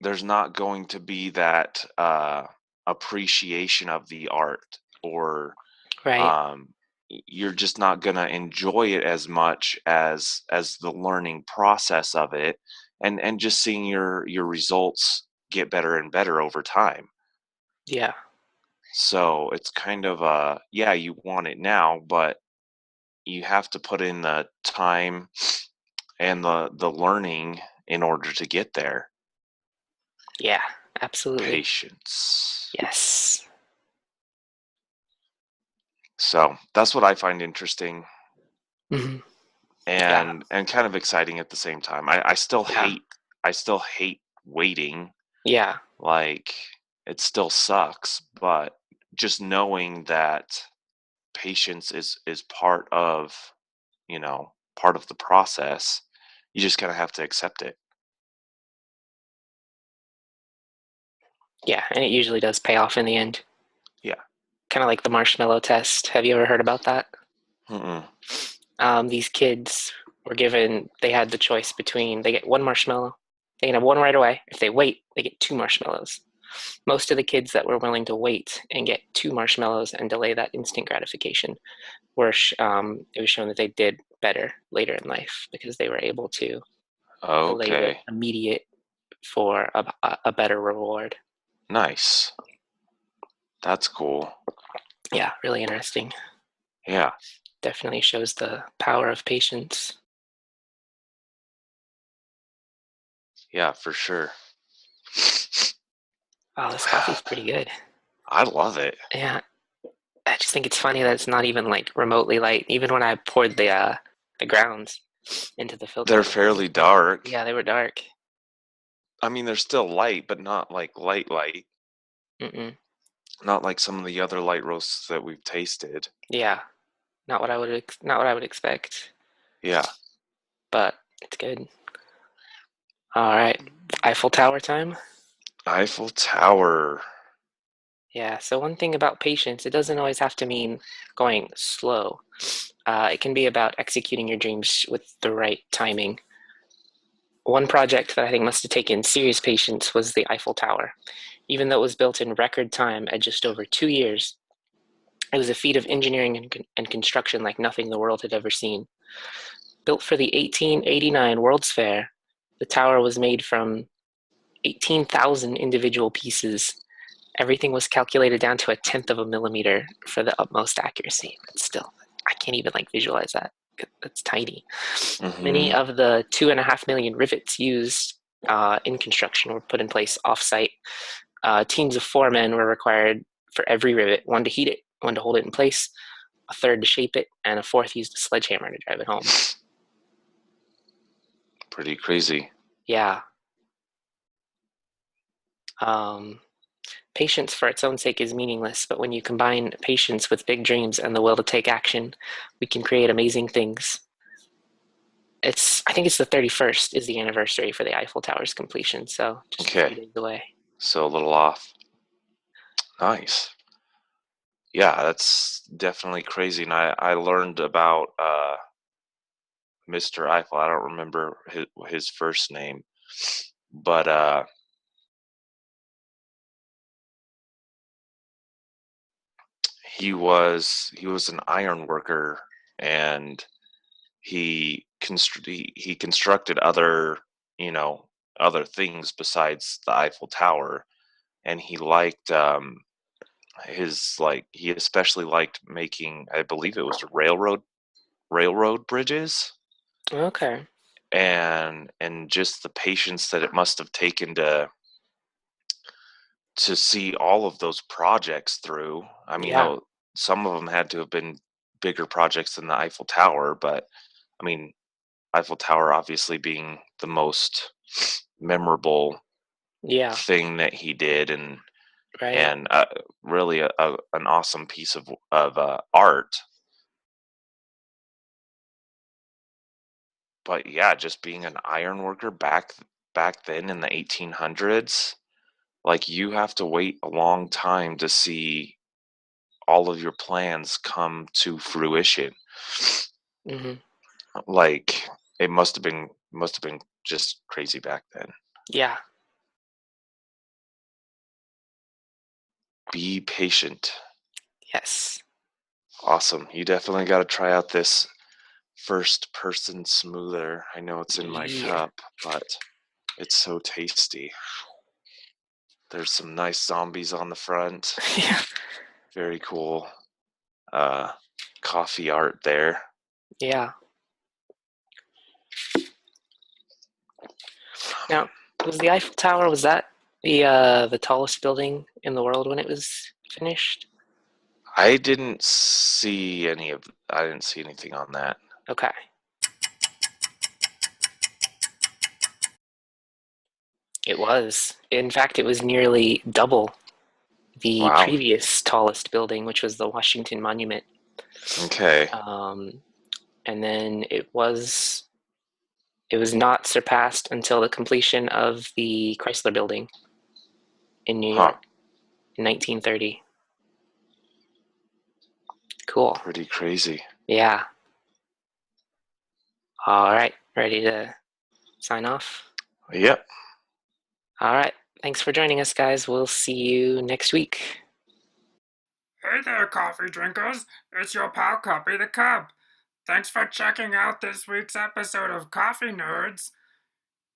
there's not going to be that appreciation of the art, or Right. um, you're just not going to enjoy it as much as the learning process of it, and just seeing your results get better and better over time. Yeah. So it's kind of yeah, you want it now, but you have to put in the time and the learning in order to get there. Yeah. Absolutely. Patience. Yes. So that's what I find interesting, Hmm. Yeah. and kind of exciting at the same time. I still Yeah. hate I still hate waiting. Yeah. Like, it still sucks, but just knowing that patience is part of, part of the process, you just kind of have to accept it. Yeah. And it usually does pay off in the end. Yeah. Kind of like the marshmallow test. Have you ever heard about that? Mm-mm. These kids were given, they had the choice between, they get one marshmallow, they can have one right away. If they wait, they get two marshmallows. Most of the kids that were willing to wait and get two marshmallows and delay that instant gratification it was shown that they did better later in life because they were able to delay the Okay. immediate for a better reward. Nice. That's cool. Yeah, really interesting. Yeah. Definitely shows the power of patience. Yeah, for sure. Oh, this coffee's pretty good. I love it. Yeah, I just think it's funny that it's not even like remotely light. Even when I poured the grounds into the filter, They're fairly dark. yeah, they were dark. I mean, they're still light, but not like light light. Mm-mm. Not like some of the other light roasts that we've tasted. Yeah, not what I would expect, Yeah. but it's good. All right, Eiffel Tower time. Eiffel Tower. Yeah. So one thing about patience, it doesn't always have to mean going slow. It can be about executing your dreams with the right timing. One project that I think must have taken serious patience was the Eiffel Tower. Even though it was built in record time at just over 2 years, it was a feat of engineering and construction like nothing the world had ever seen. Built for the 1889 World's Fair, the tower was made from 18,000 individual pieces. Everything was calculated down to a tenth of a millimeter for the utmost accuracy. But still, I can't even like visualize that. It's tiny. Many Mm-hmm. of the 2.5 million rivets used in construction were put in place off-site. Teams of 4 men were required for every rivet: one to heat it, one to hold it in place, a third to shape it, and a fourth used a sledgehammer to drive it home. Pretty crazy. Yeah. Um, Patience for its own sake is meaningless, but when you combine patience with big dreams and the will to take action, we can create amazing things. I think it's the 31st is the anniversary for the Eiffel Tower's completion, so just a few Okay. days away. So a little off. Nice. Yeah, that's definitely crazy. And I learned about Mr. Eiffel. I don't remember his first name, but he was an iron worker, and he constructed other, you know other things besides the Eiffel Tower, and he liked he especially liked making, I believe it was railroad bridges, Okay. and just the patience that it must have taken to see all of those projects through. I mean, Yeah. though some of them had to have been bigger projects than the Eiffel Tower, but I mean, Eiffel Tower obviously being the most memorable Yeah. thing that he did, and Right. and really an awesome piece of art. But yeah, just being an iron worker back then in the 1800s, like, you have to wait a long time to see all of your plans come to fruition. Hmm. Like, it must have been just crazy back then. Yeah. Be patient. Yes. Awesome. You definitely got to try out this first person smoother. I know it's in my cup, but it's so tasty. There's some nice zombies on the front. Yeah. Very cool. Coffee art there. Yeah. Now, was the Eiffel Tower, was that the tallest building in the world when it was finished? I didn't see anything on that. Okay. It was. In fact, it was nearly double the Wow. previous tallest building, which was the Washington Monument. Okay. And then it was not surpassed until the completion of the Chrysler Building in New York in 1930. Cool. Pretty crazy. Yeah. All right. Ready to sign off? Yep. All right. Thanks for joining us, guys. We'll see you next week. Hey there, coffee drinkers. It's your pal Cuppy the Cub. Thanks for checking out this week's episode of Coffee Nerds.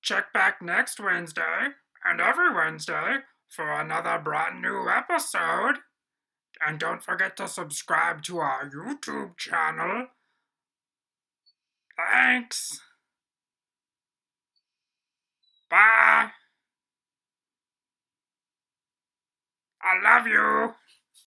Check back next Wednesday and every Wednesday for another brand new episode. And don't forget to subscribe to our YouTube channel. Thanks. Bye. I love you.